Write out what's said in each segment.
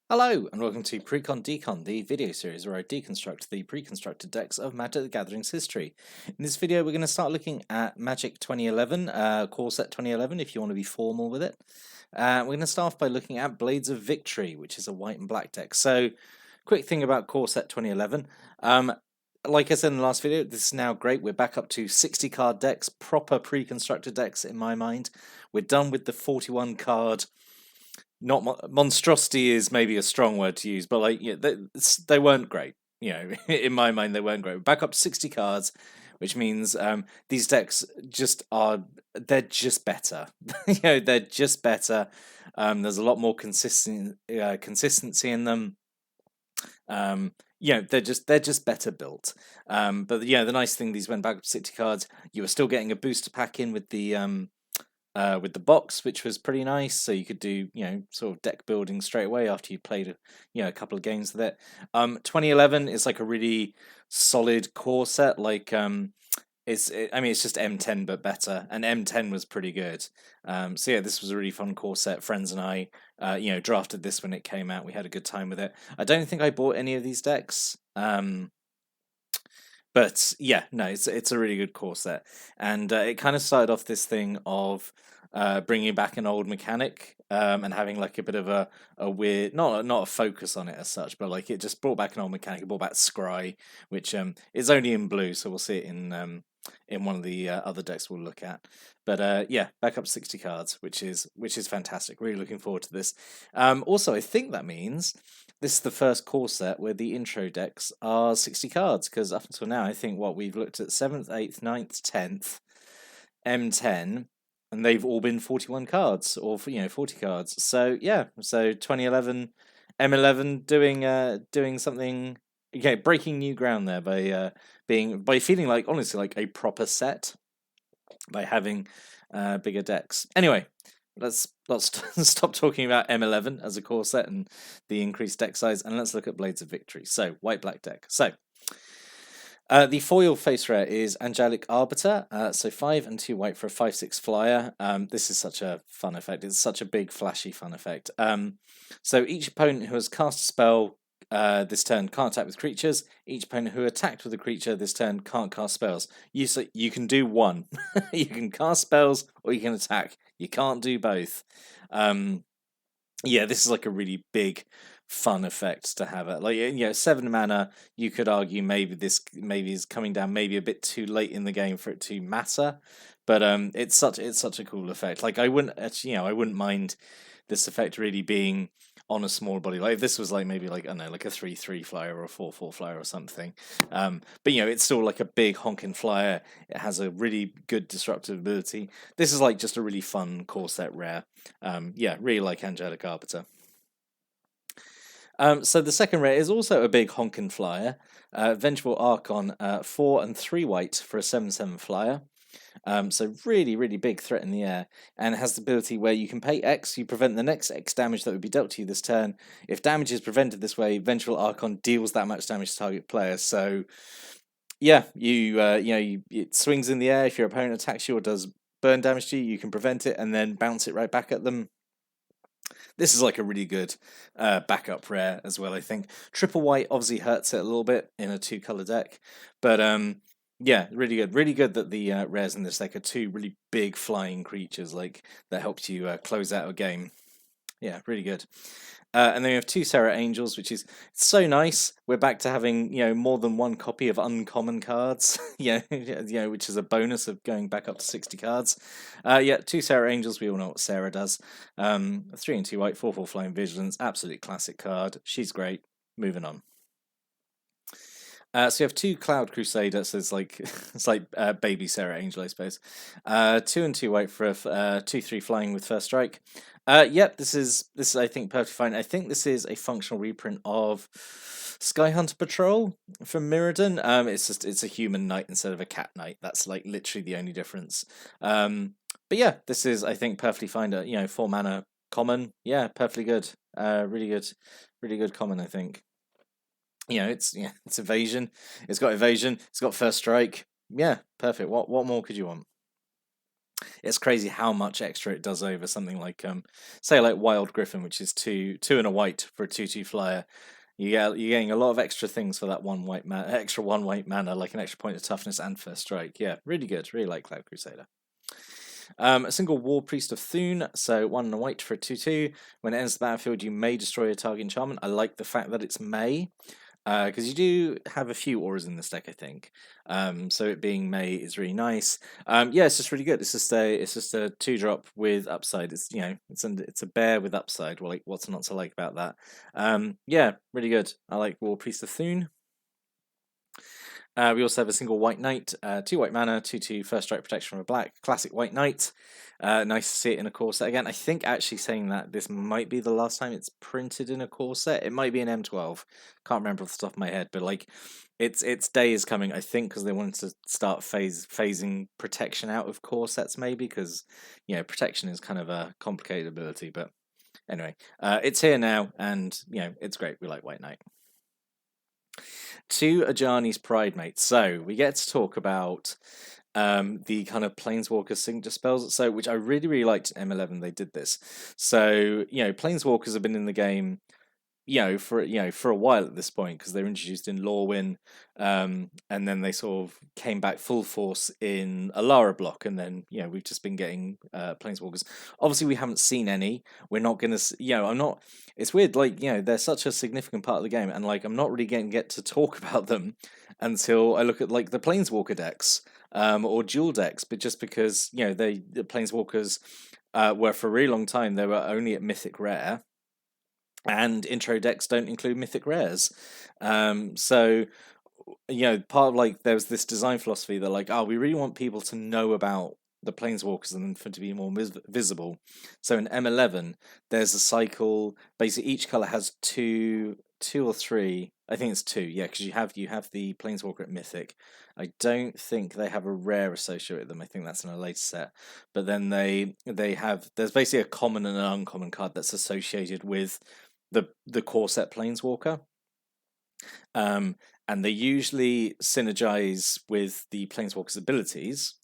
Hello, and welcome to Precon Decon, the video series where I deconstruct the pre-constructed decks of Magic the Gathering's history. In this video, we're going to start looking at Magic 2011, Core Set 2011, if you want to be formal with it. We're going to start off by looking at Blades of Victory, which is a white and black deck. So, quick thing about Core Set 2011. Like I said in the last video, this is now great. We're back up to 60 card decks, proper pre-constructed decks in my mind. We're done with the 41 card. Not monstrosity is maybe a strong word to use, but like they weren't great. In my mind, they weren't great. We're back up to 60 cards, which means these decks they're just better. They're just better. There's a lot more consistency in them. They're just better built. But the nice thing, these went back up to 60 cards. You were still getting a booster pack in with the box, which was pretty nice. So you could do, sort of deck building straight away after you played, a couple of games with it. 2011 is like a really solid core set. Like, it's just M10 but better, and M10 was pretty good. So yeah, this was a really fun core set. Friends and I, drafted this when it came out. We had a good time with it. I don't think I bought any of these decks. But yeah, no, it's a really good core set, and it kind of started off this thing of bringing back an old mechanic and having like a bit of a weird, not a focus on it as such, but like it just brought back an old mechanic. It brought back Scry, which is only in blue, so we'll see it in one of the other decks we'll look at. But yeah, back up 60 cards, which is fantastic. Really looking forward to this. Also, I think that means this is the first core set where the intro decks are 60 cards, because up until now, I think we've looked at 7th, 8th, 9th, 10th, M10, and they've all been 41 cards, or 40 cards. So yeah, so 2011, M11 doing something, breaking new ground there by feeling like, honestly, like a proper set, by having bigger decks. Anyway, let's stop talking about M11 as a core set and the increased deck size, and let's look at Blades of Victory. So, white black deck. So, the foil face rare is Angelic Arbiter. So 5 and 2 white for a 5/6 flyer. This is such a fun effect. It's such a big, flashy, fun effect. So each opponent who has cast a spell this turn can't attack with creatures. Each opponent who attacked with a creature this turn can't cast spells. You can do one. You can cast spells or you can attack. You can't do both. Yeah, this is like a really big, fun effect to have. It like 7 mana. You could argue maybe is coming down maybe a bit too late in the game for it to matter, but it's such a cool effect. Like I wouldn't mind this effect really being on a small body. Like if this was like maybe like I don't know, like a 3/3 flyer or a 4/4 flyer or something. But it's still like a big honking flyer. It has a really good disruptive ability. This is like just a really fun core set rare. Yeah, really like Angelic Arbiter. So the second rare is also a big honkin' flyer. Vengeful Archon, 4 and 3 white for a 7/7 flyer. So really, really big threat in the air, and has the ability where you can pay X, you prevent the next X damage that would be dealt to you this turn. If damage is prevented this way, Vengeful Archon deals that much damage to target player. So yeah, it swings in the air. If your opponent attacks you or does burn damage to you, you can prevent it and then bounce it right back at them. This is like a really good backup rare as well, I think. Triple white obviously hurts it a little bit in a 2-color deck, but yeah, really good. Really good that the rares in this deck are 2 really big flying creatures like that helps you close out a game. Yeah, really good. And then we have 2 Serra Angels, which is so nice. We're back to having more than one copy of uncommon cards. Which is a bonus of going back up to 60 cards. Yeah, 2 Serra Angels. We all know what Sarah does. 3 and 2 white, 4/4 flying vigilance. Absolute classic card. She's great. Moving on. So you have 2 Cloud Crusader, so it's like baby Sarah Angel, I suppose. 2 and 2 white for a 2/3 flying with first strike. Yep, this is I think perfectly fine. I think this is a functional reprint of Sky Hunter Patrol from Mirrodin. It's a human knight instead of a cat knight. That's like literally the only difference. But yeah, this is I think perfectly fine. 4 mana common. Yeah, perfectly good. Really good common, I think. It's evasion. It's got evasion. It's got first strike. Yeah, perfect. What more could you want? It's crazy how much extra it does over something like say like Wild Griffin, which is two and a white for a 2/2 flyer. You're getting a lot of extra things for that extra one white mana, like an extra point of toughness and first strike. Yeah, really good. Really like Cloud Crusader. A single War Priest of Thune, so 1 and a white for a 2/2. When it enters the battlefield, you may destroy a target enchantment. I like the fact that it's may, because you do have a few auras in this deck, I think. So it being May is really nice. Yeah, it's just really good. It's just a 2-drop with upside. It's a bear with upside. Well, like what's not to like about that? Yeah, really good. I like War Priest of Thune. We also have a single White Knight, 2 white mana, 2/2 first strike protection from a black. Classic White Knight. Nice to see it in a core set again. I think actually saying that this might be the last time it's printed in a core set. It might be an M12. Can't remember off the top of my head, but like its day is coming, I think, because they wanted to start phasing protection out of core sets, maybe, because protection is kind of a complicated ability. But anyway, it's here now, and it's great. We like White Knight. To Ajani's Pridemate. So we get to talk about the kind of Planeswalker signature spells. So which I really, really liked in M11. They did this. So Planeswalkers have been in the game for a while at this point, because they were introduced in Lorwyn, and then they sort of came back full force in Alara block, and then we've just been getting Planeswalkers. Obviously, we haven't seen any. We're not gonna, I'm not. It's weird, like they're such a significant part of the game, and like I'm not really going to get to talk about them until I look at like the Planeswalker decks, or dual decks, but just because the Planeswalkers were for a really long time they were only at Mythic Rare. And intro decks don't include mythic rares. So part of like there was this design philosophy that like, we really want people to know about the Planeswalkers and for to be more visible. So in M11, there's a cycle. Basically, each color has two or three. I think it's two. Yeah, because you have the Planeswalker at Mythic. I don't think they have a rare associated with them. I think that's in a later set. But then there's basically a common and an uncommon card that's associated with the core set Planeswalker. And they usually synergize with the Planeswalker's abilities,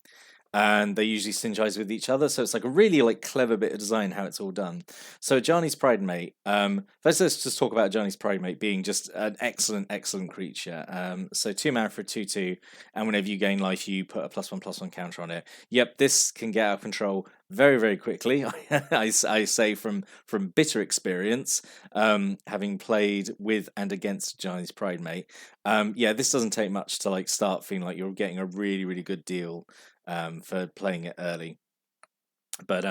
and they usually synergize with each other. So it's like a really like clever bit of design how it's all done. So Ajani's Pridemate. First, let's just talk about Ajani's Pridemate being just an excellent creature. So 2 mana for a 2/2, and whenever you gain life, you put a +1/+1 counter on it. Yep, this can get out of control very, very quickly. I say from bitter experience, having played with and against Ajani's Pridemate. Yeah, this doesn't take much to like start feeling like you're getting a really, really good deal for playing it early. But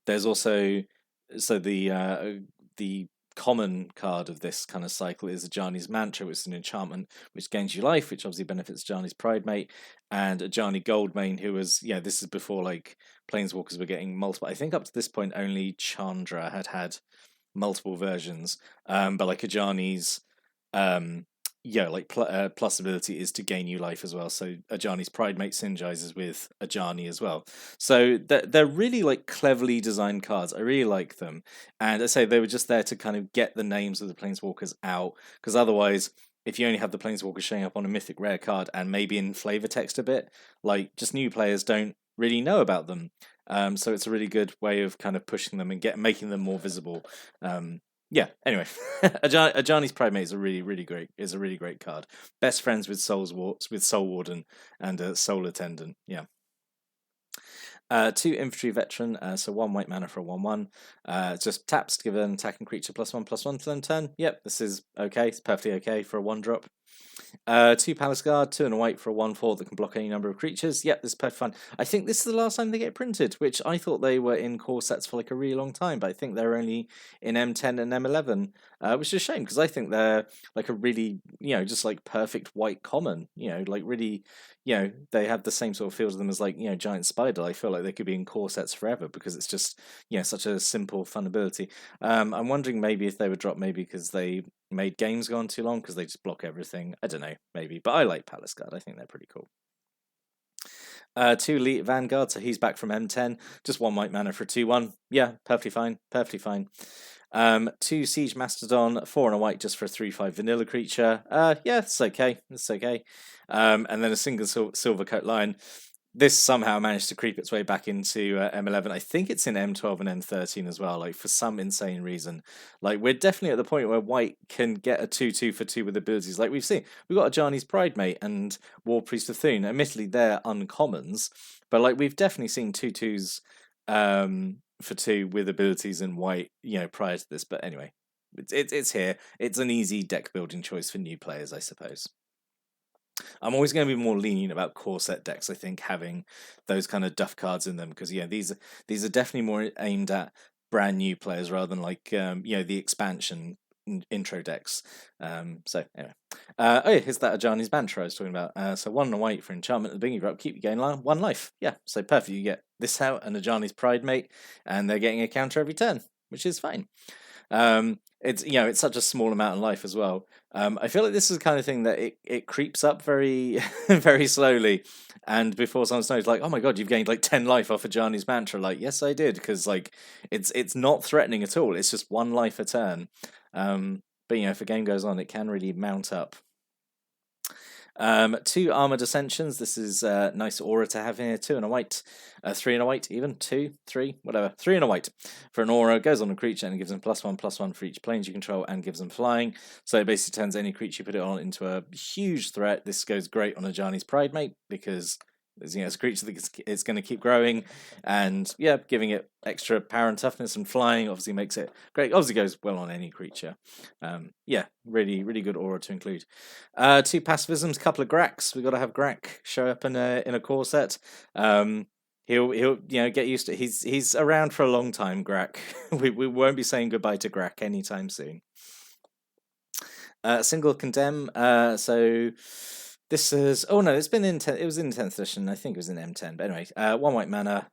there's also the common card of this kind of cycle is Ajani's Mantra, which is an enchantment which gains you life, which obviously benefits Ajani's Pridemate, and Ajani Goldmane, who was this is before like Planeswalkers were getting multiple. I think up to this point only Chandra had multiple versions, but like Ajani's plus ability is to gain you life as well. So Ajani's Pridemate synergizes with Ajani as well. So they're really like cleverly designed cards. I really like them, and I say they were just there to kind of get the names of the Planeswalkers out, because otherwise, if you only have the Planeswalkers showing up on a mythic rare card and maybe in flavor text a bit, like just new players don't really know about them. So it's a really good way of kind of pushing them and making them more visible. Yeah. Anyway, Ajani's Pridemate is a really great card. Best friends with Soul Warden and Soul Attendant. Yeah. 2 infantry veteran, so 1 white mana for a 1/1. Just taps to give an attacking creature +1/+1 to end turn. Yep, this is okay. It's perfectly okay for a 1-drop. 2 Palace Guard, 2 and a white for a 1/4 that can block any number of creatures. Yep, this is perfect fun. I think this is the last time they get printed, which I thought they were in core sets for like a really long time, but I think they're only in M10 and M11, which is a shame because I think they're like a really, just like perfect white common, like really, they have the same sort of feel to them as like, Giant Spider. I feel like they could be in core sets forever because it's just, such a simple, fun ability. I'm wondering maybe if they would drop maybe because they made games go on too long because they just block everything. I don't know, maybe. But I like Palace Guard. I think they're pretty cool. 2 Elite Vanguard, so he's back from M10. Just 1 white mana for a 2/1. Yeah, perfectly fine. Perfectly fine. 2 Siege Mastodon, 4 and a white just for a 3/5 vanilla creature. Yeah, it's okay. It's okay. And then a single Silver Coat Lion. this somehow managed to creep its way back into M11. I think it's in M12 and M13 as well, like for some insane reason. Like we're definitely at the point where white can get a 2/2 for 2 with abilities. Like we've seen, we've got a Ajani's Pridemate and War Priest of Thune. Admittedly, they're uncommons, but like we've definitely seen 2/2s for 2 with abilities in white, prior to this. But anyway, it's here. It's an easy deck building choice for new players, I suppose. I'm always going to be more lenient about core set decks. I think having those kind of duff cards in them, because these are definitely more aimed at brand new players rather than like the expansion intro decks. So anyway, oh yeah, here's that Ajani's Mantra I was talking about. So 1 and a white for enchantment at the beginning of your up, keep you gain 1 life. Yeah, so perfect. You get this out and Ajani's Pridemate, and they're getting a counter every turn, which is fine. It's such a small amount of life as well. I feel like this is the kind of thing that it creeps up very very slowly, and before someone knows, like, oh my god, you've gained like 10 life off of Ajani's Mantra. Like, yes, I did, because like it's not threatening at all. It's just 1 life a turn. But if the game goes on, it can really mount up. 2 Armored Ascensions. This is a nice aura to have here. 2 and a white. 3 and a white, even. 2, 3, whatever. 3 and a white. For an aura, goes on a creature and gives them +1/+1 for each planes you control and gives them flying. So it basically turns any creature you put it on into a huge threat. This goes great on Ajani's Pridemate because it's a creature that it's going to keep growing, and giving it extra power and toughness and flying obviously makes it great. Obviously goes well on any creature. Really, really good aura to include. 2 pacifisms, couple of Gracks. We've got to have Grack show up in a core set. He'll get used to it. He's around for a long time, Grack. we won't be saying goodbye to Grack anytime soon. Single Condemn. So this is it's been in it was in 10th edition. I think it was in M10. But anyway, 1 white mana.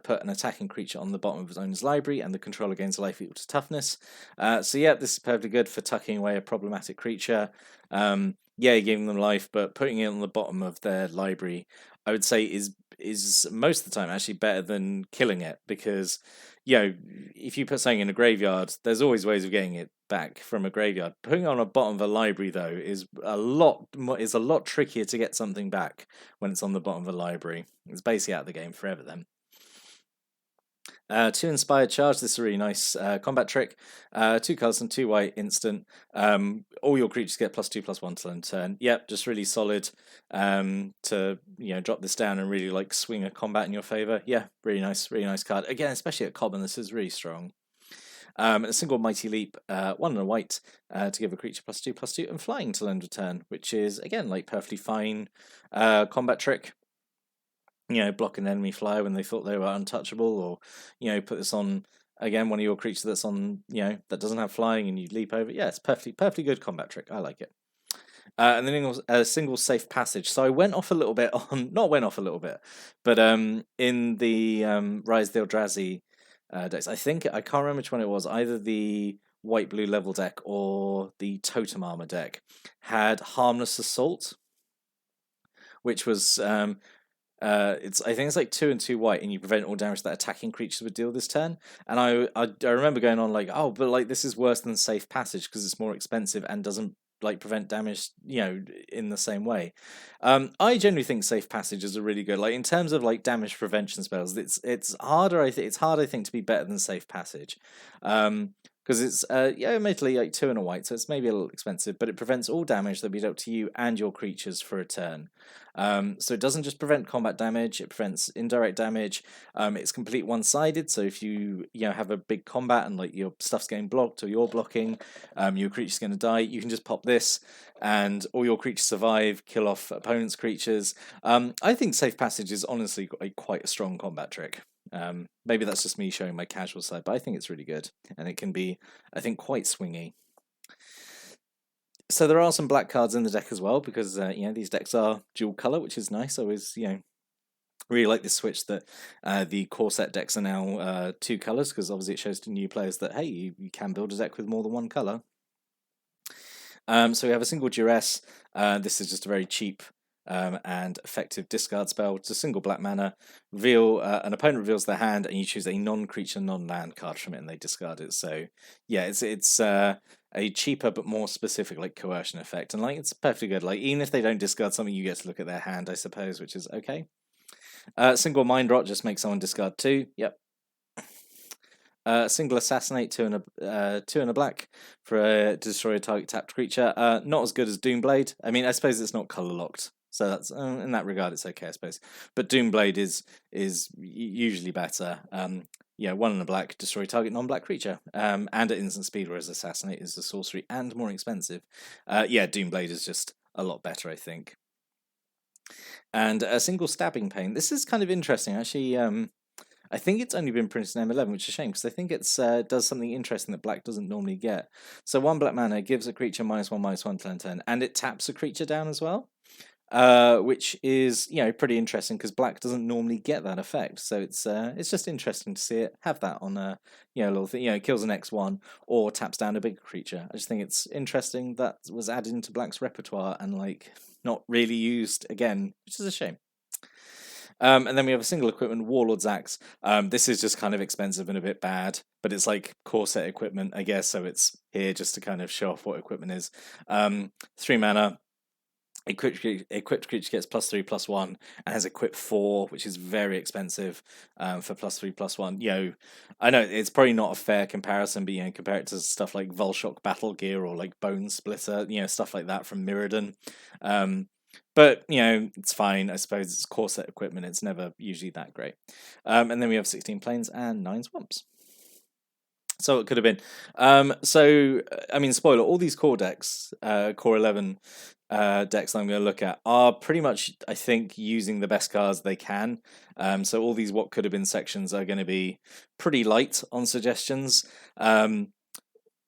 Put an attacking creature on the bottom of his owner's library, and the controller gains a life equal to toughness. This is perfectly good for tucking away a problematic creature. You're giving them life, but putting it on the bottom of their library, I would say is most of the time actually better than killing it, because if you put something in a graveyard, there's always ways of getting it back from a graveyard. Putting it on the bottom of a library, though, is a lot trickier to get something back when it's on the bottom of a library. It's basically out of the game forever then. 2 Inspired Charge. This is a really nice combat trick. 2 colors and 2 white instant. All your creatures get +2/+1 till end turn. Yep, just really solid to drop this down and really like swing a combat in your favor. Yeah, really nice card. Again, especially at common, this is really strong. A single Mighty Leap, 1 and a white to give a creature +2/+2 and flying till end of turn, which is again like perfectly fine combat trick. Block an enemy flyer when they thought they were untouchable, or put this on again one of your creatures that's on that doesn't have flying and you leap over. Yeah, it's perfectly good combat trick. I like it. And then a single safe passage. So I went off a little bit on but in the Rise the Eldrazi decks, I can't remember which one it was. Either the white blue level deck or the Totem Armor deck had Harmless Assault, which was I think it's like 2 and 2 white, and you prevent all damage that attacking creatures would deal this turn. And I remember going on like, oh, but like this is worse than Safe Passage because it's more expensive and doesn't like prevent damage, in the same way. I generally think Safe Passages are really good. Like in terms of like damage prevention spells, it's harder. It's hard, I think, to be better than Safe Passage. Because it's admittedly like 2 and a white, so it's maybe a little expensive, but it prevents all damage that be dealt to you and your creatures for a turn. So it doesn't just prevent combat damage; it prevents indirect damage. It's complete one-sided, so if you have a big combat and like your stuff's getting blocked or you're blocking, your creature's going to die. You can just pop this, and all your creatures survive, kill off opponents' creatures. I think Safe Passage is honestly quite a strong combat trick. Maybe that's just me showing my casual side, but I think it's really good, and it can be, I think, quite swingy. So there are some black cards in the deck as well, because these decks are dual color, which is nice. I always really like this switch that the core set decks are now 2 colors, because obviously it shows to new players that hey, you can build a deck with more than 1 color. So we have a single Duress. This is just a very cheap and effective discard spell. It's a single black mana. An opponent reveals their hand, and you choose a non-creature, non-land card from it, and they discard it. So yeah, it's a cheaper but more specific like coercion effect, and like it's perfectly good. Like even if they don't discard something, you get to look at their hand, I suppose, which is okay. Single Mind Rot just makes someone discard 2. Yep. Single Assassinate, 2 and a black for a destroy a target tapped creature. Not as good as Doomblade. I mean, I suppose it's not color locked, so that's in that regard it's okay, I suppose. But Doomblade is usually better. Yeah, 1 and a black, destroy target non-black creature, and at instant speed, whereas Assassinate is a sorcery and more expensive. Yeah, Doomblade is just a lot better, I think. And a single Stabbing Pain. This is kind of interesting, actually. I think it's only been printed in M11, which is a shame because I think it's does something interesting that black doesn't normally get. So 1 black mana gives a creature -1/-1 till end turn, and it taps a creature down as well, which is pretty interesting because black doesn't normally get that effect. So it's just interesting to see it have that on a little thing. It kills an X1 or taps down a bigger creature. I just think it's interesting that was added into black's repertoire and not really used again, which is a shame. And then we have a single equipment, Warlord's Axe. This is just kind of expensive and a bit bad, but it's like core set equipment, I guess, so it's here just to kind of show off what equipment is. 3 mana, equipped creature gets +3/+1 and has equip 4, which is very expensive for +3/+1. I know it's probably not a fair comparison, but compare it to stuff like Volshock Battle Gear or like Bone Splitter, stuff like that from Mirrodin. But it's fine. I suppose it's core set equipment. It's never usually that great. And then we have 16 planes and 9 swamps. So it could have been. So I mean, spoiler: all these core decks, core 11 decks I'm going to look at are pretty much, I think, using the best cards they can. So all these what could have been sections are going to be pretty light on suggestions.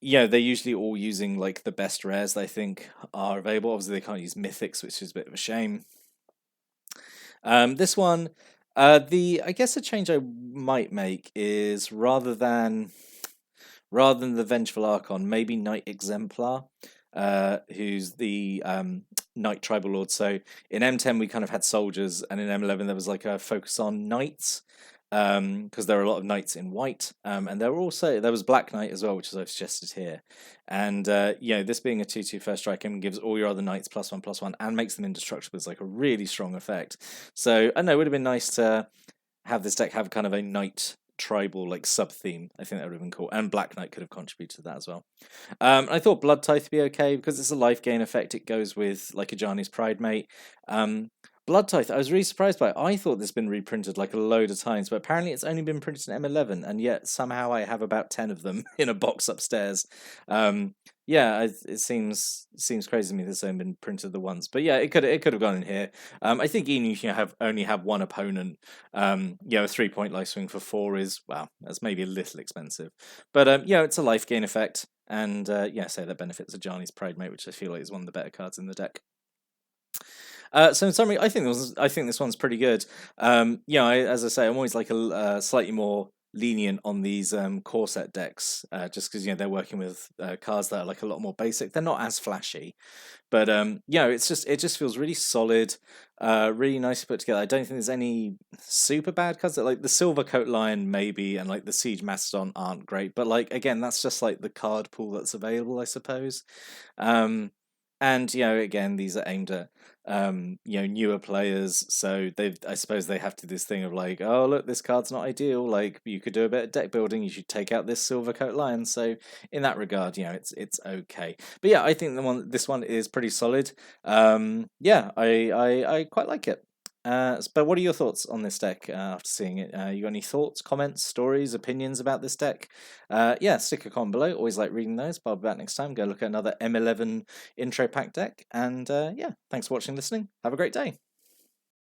They're usually all using like the best rares they think are available. Obviously, they can't use mythics, which is a bit of a shame. This one, I guess a change I might make is rather than the Vengeful Archon, maybe Knight Exemplar, who's the Knight Tribal Lord. So in M10 we kind of had soldiers, and in M11 there was like a focus on knights. Because there are a lot of knights in white, and there was Black Knight as well, which is I've suggested here, and this being a 2/2 first strike and gives all your other knights +1/+1 and makes them indestructible is like a really strong effect. So I know it would have been nice to have this deck have kind of a knight tribal like sub theme. I think that would have been cool, and Black Knight could have contributed to that as well. I thought Blood Tithe would be okay because it's a life gain effect. It goes with like Ajani's Pride Mate. Blood Tithe, I was really surprised by it. I thought this had been reprinted like a load of times, but apparently it's only been printed in M11, and yet somehow I have about 10 of them in a box upstairs. It seems crazy to me that's only been printed the once, but yeah, it could have gone in here. I think even if you only have one opponent, a 3-point life swing for 4 is, well, that's maybe a little expensive, but it's a life gain effect, and so that benefits Ajani's Pride Mate, which I feel like is one of the better cards in the deck. So in summary, I think this one's pretty good. As I say, I'm always like a slightly more lenient on these core set decks, just because they're working with cards that are like a lot more basic. They're not as flashy, but it just feels really solid, really nice to put together. I don't think there's any super bad cards. Like the Silvercoat Lion maybe, and like the Siege Mastodon aren't great, but like again, that's just like the card pool that's available, I suppose. And again, these are aimed at newer players, so I suppose they have to do this thing of like, oh look, this card's not ideal, like you could do a bit of deck building, you should take out this Silvercoat Lion. So in that regard, it's okay. But yeah, I think this one is pretty solid. I quite like it. But what are your thoughts on this deck after seeing it? You got any thoughts, comments, stories, opinions about this deck? Stick a comment below. Always like reading those. But I'll be back next time. Go look at another M11 intro pack deck. And thanks for watching and listening. Have a great day.